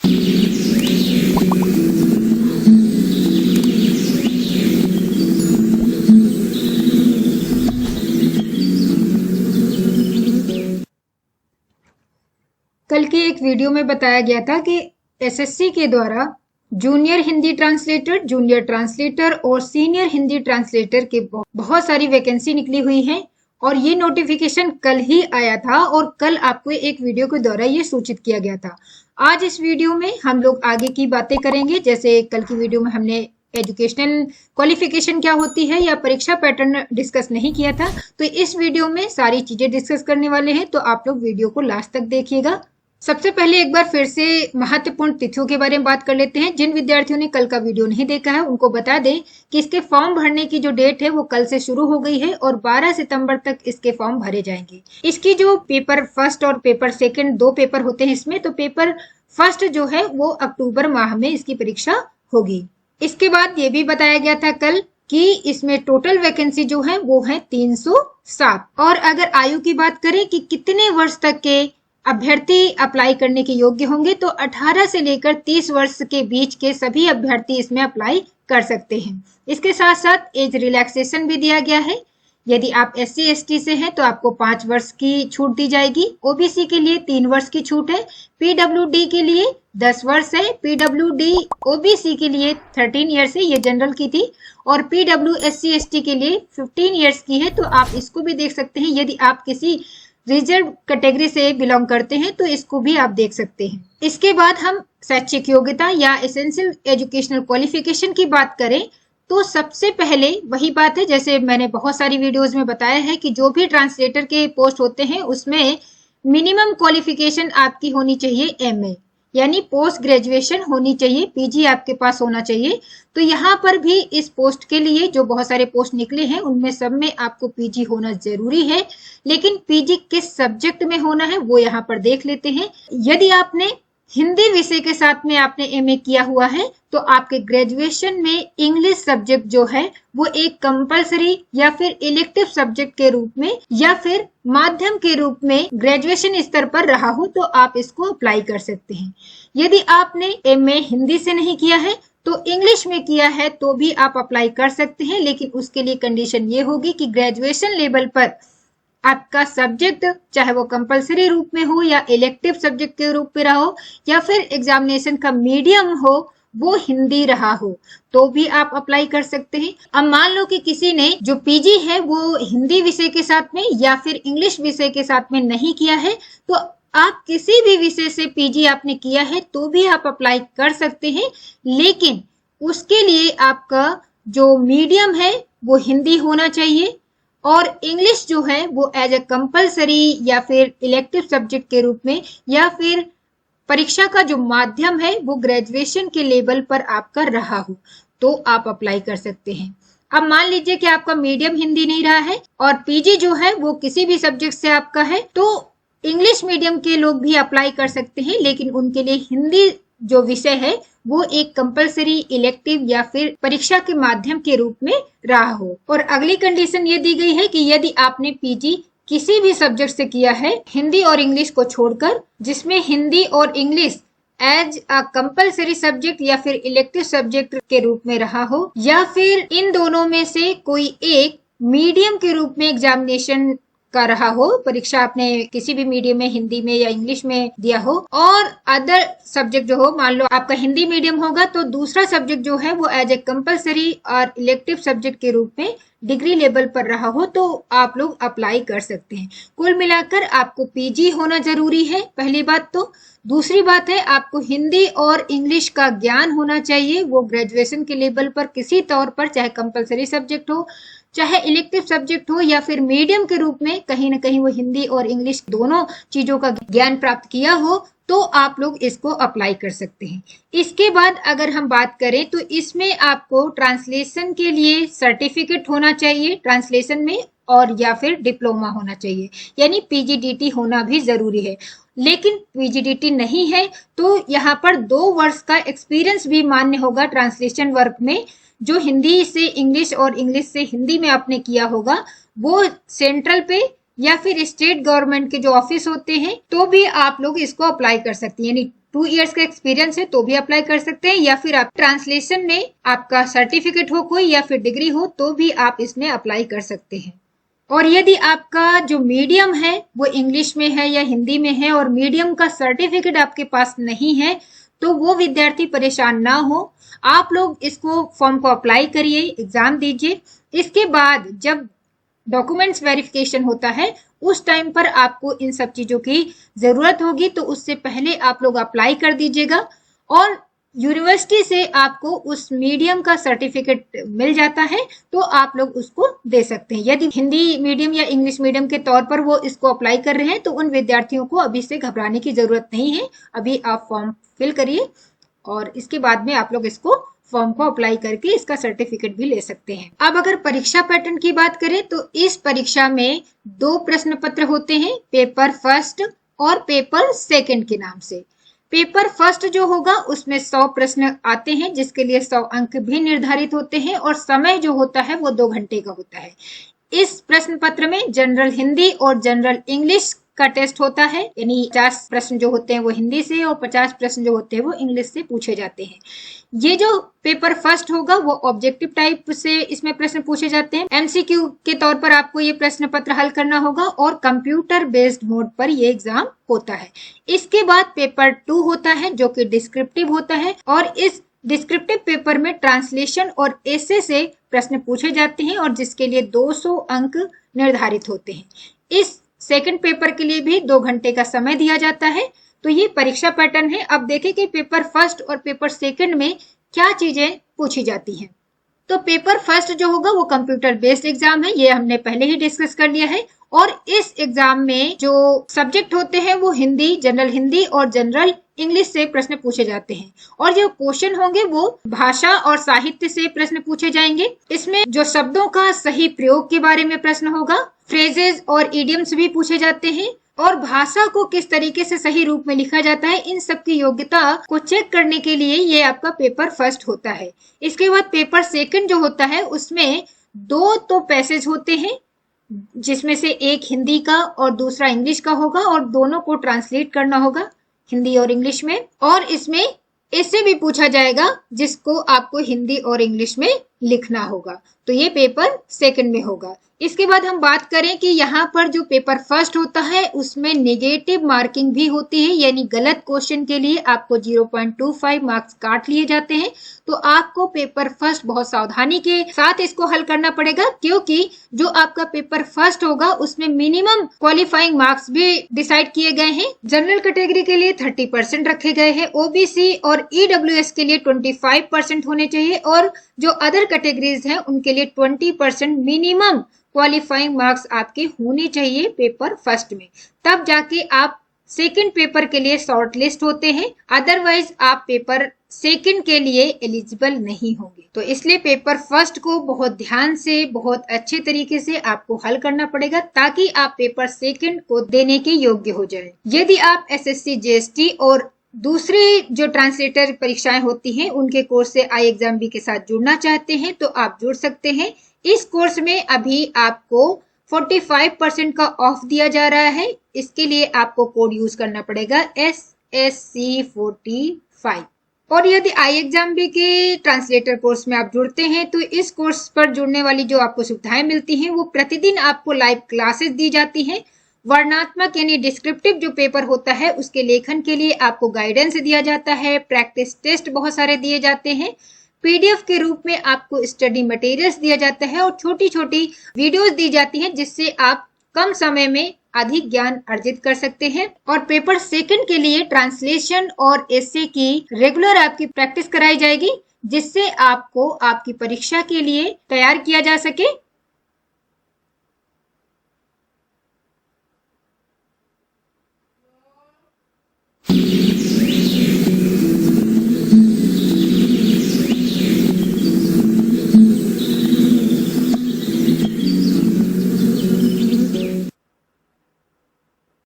कल की एक वीडियो में बताया गया था कि एसएससी के द्वारा junior Hindi translator, junior translator और सीनियर हिंदी ट्रांसलेटर के बहुत सारी वैकेंसी निकली हुई हैं और ये नोटिफिकेशन कल ही आया था और कल आपको एक वीडियो के द्वारा ये सूचित किया गया था। आज इस वीडियो में हम लोग आगे की बातें करेंगे। जैसे कल की वीडियो में हमने एजुकेशनल क्वालिफिकेशन क्या होती है या परीक्षा पैटर्न डिस्कस नहीं किया था, तो इस वीडियो में सारी चीजें डिस्कस करने वाले हैं, तो आप लोग वीडियो को लास्ट तक देखिएगा। सबसे पहले एक बार फिर से महत्वपूर्ण तिथियों के बारे में बात कर लेते हैं। जिन विद्यार्थियों ने कल का वीडियो नहीं देखा है उनको बता दें कि इसके फॉर्म भरने की जो डेट है वो कल से शुरू हो गई है और 12 सितंबर तक इसके फॉर्म भरे जाएंगे। इसकी जो पेपर फर्स्ट और पेपर सेकंड 2 पेपर होते हैं इसमें, तो पेपर फर्स्ट जो है वो अक्टूबर माह में इसकी परीक्षा होगी। इसके बाद ये भी बताया गया था कल कि इसमें टोटल वैकेंसी जो है वो है 307। और अगर आयु की बात करें कि कितने वर्ष तक के अभ्यर्थी अप्लाई करने के योग्य होंगे, तो 18 से लेकर 30 वर्ष के बीच के सभी अभ्यर्थी इसमें अप्लाई कर सकते हैं। इसके साथ साथ एज रिलैक्सेशन भी दिया गया है। यदि आप SC ST से हैं तो आपको 5 वर्ष की छूट दी जाएगी। OBC के लिए 3 वर्ष की छूट है। PWD के लिए 10 वर्ष है। PWD OBC के लिए 13 ईयर्स है, ये जनरल की थी, और PWSC ST के लिए 15 ईयर्स की है। तो आप इसको भी देख सकते हैं। यदि आप किसी रिजर्व कैटेगरी से बिलोंग करते हैं तो इसको भी आप देख सकते हैं। इसके बाद हम शैक्षिक योग्यता या एसेंशियल एजुकेशनल क्वालिफिकेशन की बात करें तो सबसे पहले वही बात है, जैसे मैंने बहुत सारी वीडियोस में बताया है कि जो भी ट्रांसलेटर के पोस्ट होते हैं उसमें मिनिमम क्वालिफिकेशन आपकी होनी चाहिए MA, यानी पोस्ट ग्रेजुएशन होनी चाहिए, PG आपके पास होना चाहिए। तो यहाँ पर भी इस पोस्ट के लिए जो बहुत सारे पोस्ट निकले हैं उनमें सब में आपको PG होना जरूरी है, लेकिन PG किस सब्जेक्ट में होना है वो यहाँ पर देख लेते हैं। यदि आपने हिंदी विषय के साथ में आपने MA किया हुआ है तो आपके ग्रेजुएशन में इंग्लिश सब्जेक्ट जो है वो एक कंपलसरी या फिर इलेक्टिव सब्जेक्ट के रूप में या फिर माध्यम के रूप में ग्रेजुएशन स्तर पर रहा हो तो आप इसको अप्लाई कर सकते हैं। यदि आपने MA हिंदी से नहीं किया है तो इंग्लिश में किया है तो भी आप अप्लाई कर सकते हैं, लेकिन उसके लिए कंडीशन ये होगी कि ग्रेजुएशन लेवल पर आपका सब्जेक्ट चाहे वो कंपलसरी रूप में हो या इलेक्टिव सब्जेक्ट के रूप में रहा हो या फिर एग्जामिनेशन का मीडियम हो वो हिंदी रहा हो तो भी आप अप्लाई कर सकते हैं। अब मान लो कि किसी ने जो PG है वो हिंदी विषय के साथ में या फिर इंग्लिश विषय के साथ में नहीं किया है, तो आप किसी भी विषय से PG आपने किया है तो भी आप अप्लाई कर सकते हैं, लेकिन उसके लिए आपका जो मीडियम है वो हिंदी होना चाहिए और इंग्लिश जो है वो एज ए कंपलसरी या फिर इलेक्टिव सब्जेक्ट के रूप में या फिर परीक्षा का जो माध्यम है वो ग्रेजुएशन के लेवल पर आपका रहा हो तो आप अप्लाई कर सकते हैं। अब मान लीजिए कि आपका मीडियम हिंदी नहीं रहा है और PG जो है वो किसी भी सब्जेक्ट से आपका है, तो इंग्लिश मीडियम के लोग भी अप्लाई कर सकते हैं, लेकिन उनके लिए हिंदी जो विषय है वो एक कंपलसरी इलेक्टिव या फिर परीक्षा के माध्यम के रूप में रहा हो। और अगली कंडीशन ये दी गई है कि यदि आपने PG किसी भी सब्जेक्ट से किया है हिंदी और इंग्लिश को छोड़कर, जिसमें हिंदी और English as a compulsory subject या फिर इलेक्टिव सब्जेक्ट के रूप में रहा हो या फिर इन दोनों में से कोई एक मीडियम के रूप में एग्जामिनेशन का रहा हो, परीक्षा आपने किसी भी मीडियम में हिंदी में या इंग्लिश में दिया हो, और अदर सब्जेक्ट जो हो, मान लो आपका हिंदी मीडियम होगा तो दूसरा सब्जेक्ट जो है वो एज ए कंपलसरी और इलेक्टिव सब्जेक्ट के रूप में डिग्री लेवल पर रहा हो तो आप लोग अप्लाई कर सकते हैं। कुल मिलाकर आपको PG होना जरूरी है, पहली बात। तो दूसरी बात है आपको हिंदी और इंग्लिश का ज्ञान होना चाहिए, वो ग्रेजुएशन के लेवल पर किसी तौर पर, चाहे कंपलसरी सब्जेक्ट हो चाहे इलेक्टिव सब्जेक्ट हो या फिर मीडियम के रूप में कहीं ना कहीं वो हिंदी और इंग्लिश दोनों चीजों का ज्ञान प्राप्त किया हो तो आप लोग इसको अप्लाई कर सकते हैं। इसके बाद अगर हम बात करें तो इसमें आपको ट्रांसलेशन के लिए सर्टिफिकेट होना चाहिए ट्रांसलेशन में, और या फिर डिप्लोमा होना चाहिए, यानी PGDT होना भी जरूरी है। लेकिन PGDT नहीं है तो यहाँ पर 2 वर्ष का एक्सपीरियंस भी मान्य होगा ट्रांसलेशन वर्क में। जो हिंदी से इंग्लिश और इंग्लिश से हिंदी में आपने किया होगा वो सेंट्रल पे या फिर स्टेट गवर्नमेंट के जो ऑफिस होते हैं तो भी आप लोग इसको अप्लाई कर सकते हैं, यानी 2 इयर्स का एक्सपीरियंस है तो भी अप्लाई कर सकते हैं, या फिर आप ट्रांसलेशन में आपका सर्टिफिकेट हो कोई या फिर डिग्री हो तो भी आप इसमें अप्लाई कर सकते हैं। और यदि आपका जो मीडियम है वो इंग्लिश में है या हिंदी में है और मीडियम का सर्टिफिकेट आपके पास नहीं है तो वो विद्यार्थी परेशान ना हो, आप लोग इसको फॉर्म को अप्लाई करिए, एग्जाम दीजिए। इसके बाद जब डॉक्यूमेंट्स वेरिफिकेशन होता है उस टाइम पर आपको इन सब चीजों की जरूरत होगी, तो उससे पहले आप लोग अप्लाई कर दीजिएगा और यूनिवर्सिटी से आपको उस मीडियम का सर्टिफिकेट मिल जाता है तो आप लोग उसको दे सकते हैं। यदि हिंदी मीडियम या इंग्लिश मीडियम के तौर पर वो इसको अप्लाई कर रहे हैं तो उन विद्यार्थियों को अभी से घबराने की जरूरत नहीं है। अभी आप फॉर्म फिल करिए और इसके बाद में आप लोग इसको फॉर्म को अप्लाई करके इसका सर्टिफिकेट भी ले सकते हैं। अब अगर परीक्षा पैटर्न की बात करें तो इस परीक्षा में 2 प्रश्न पत्र होते हैं, पेपर फर्स्ट और पेपर सेकंड के नाम से। पेपर फर्स्ट जो होगा उसमें 100 प्रश्न आते हैं जिसके लिए 100 अंक भी निर्धारित होते हैं और समय जो होता है वो 2 घंटे का होता है। इस प्रश्न पत्र में जनरल हिंदी और जनरल इंग्लिश का टेस्ट होता है, यानी 50 प्रश्न जो होते हैं वो हिंदी से और 50 प्रश्न जो होते हैं वो इंग्लिश से पूछे जाते हैं। ये जो पेपर फर्स्ट होगा वो ऑब्जेक्टिव टाइप से इसमें प्रश्न पूछे जाते हैं। एमसीक्यू के तौर पर आपको ये प्रश्न पत्र हल करना होगा और कंप्यूटर बेस्ड मोड पर ये एग्जाम होता है। इसके बाद पेपर 2 होता है जो कि डिस्क्रिप्टिव होता है और इस डिस्क्रिप्टिव पेपर में ट्रांसलेशन और एसे से प्रश्न पूछे जाते हैं और जिसके लिए 200 अंक निर्धारित होते हैं। इस सेकंड पेपर के लिए भी 2 घंटे का समय दिया जाता है। तो ये परीक्षा पैटर्न है। अब देखें कि पेपर फर्स्ट और पेपर सेकंड में क्या चीजें पूछी जाती हैं। तो पेपर फर्स्ट जो होगा वो कंप्यूटर बेस्ड एग्जाम है, ये हमने पहले ही डिस्कस कर लिया है। और इस एग्जाम में जो सब्जेक्ट होते हैं वो हिंदी, जनरल हिंदी और जनरल इंग्लिश से प्रश्न पूछे जाते हैं और जो क्वेश्चन होंगे वो भाषा और साहित्य से प्रश्न पूछे जाएंगे। इसमें जो शब्दों का सही प्रयोग के बारे में प्रश्न होगा, फ्रेजेस और इडियम्स भी पूछे जाते हैं और भाषा को किस तरीके से सही रूप में लिखा जाता है, इन सब की योग्यता को चेक करने के लिए ये आपका पेपर फर्स्ट होता है। इसके बाद पेपर सेकंड जो होता है उसमें 2 तो पैसेज होते हैं जिसमें से एक हिंदी का और दूसरा इंग्लिश का होगा और दोनों को ट्रांसलेट करना होगा हिंदी और इंग्लिश में। और इसमें इससे भी पूछा जाएगा जिसको आपको हिंदी और इंग्लिश में लिखना होगा। तो ये पेपर सेकंड में होगा। इसके बाद हम बात करें कि यहाँ पर जो पेपर फर्स्ट होता है उसमें नेगेटिव मार्किंग भी होती है, यानी गलत क्वेश्चन के लिए आपको 0.25 मार्क्स काट लिए जाते हैं। तो आपको पेपर फर्स्ट बहुत सावधानी के साथ इसको हल करना पड़ेगा क्योंकि जो आपका पेपर फर्स्ट होगा उसमें मिनिमम क्वालिफाइंग मार्क्स भी डिसाइड किए गए हैं। जनरल कैटेगरी के लिए 30% रखे गए हैं, ओबीसी और ईडब्ल्यूएस के लिए 25% होने चाहिए और जो अदर कैटेगरीज हैं उनके लिए 20% मिनिमम क्वालिफाइंग मार्क्स आपके होने चाहिए पेपर फर्स्ट में, तब जाके आप सेकंड पेपर के लिए शॉर्ट लिस्ट होते हैं। अदरवाइज आप पेपर सेकंड के लिए एलिजिबल नहीं होंगे। तो इसलिए पेपर फर्स्ट को बहुत ध्यान से, बहुत अच्छे तरीके से आपको हल करना पड़ेगा ताकि आप पेपर सेकंड को देने के योग्य हो जाए। यदि आप एसएससी जीएसटी और दूसरी जो ट्रांसलेटर परीक्षाएं होती हैं उनके कोर्स से IExamB के साथ जुड़ना चाहते हैं तो आप जुड़ सकते हैं। इस कोर्स में अभी आपको 45% का ऑफ दिया जा रहा है। इसके लिए आपको कोड यूज करना पड़ेगा SSC45। और यदि IExamB के ट्रांसलेटर कोर्स में आप जुड़ते हैं तो इस कोर्स पर जुड़ने वाली जो आपको सुविधाएं मिलती हैं वो प्रतिदिन आपको लाइव क्लासेस दी जाती हैं। वर्णनात्मक यानी डिस्क्रिप्टिव जो पेपर होता है उसके लेखन के लिए आपको गाइडेंस दिया जाता है, प्रैक्टिस टेस्ट बहुत सारे दिए जाते हैं, PDF के रूप में आपको स्टडी मटेरियल्स दिया जाता है और छोटी छोटी वीडियोस दी जाती हैं जिससे आप कम समय में अधिक ज्ञान अर्जित कर सकते हैं। और पेपर सेकंड के लिए ट्रांसलेशन और एसे की रेगुलर आपकी प्रैक्टिस कराई जाएगी जिससे आपको आपकी परीक्षा के लिए तैयार किया जा सके।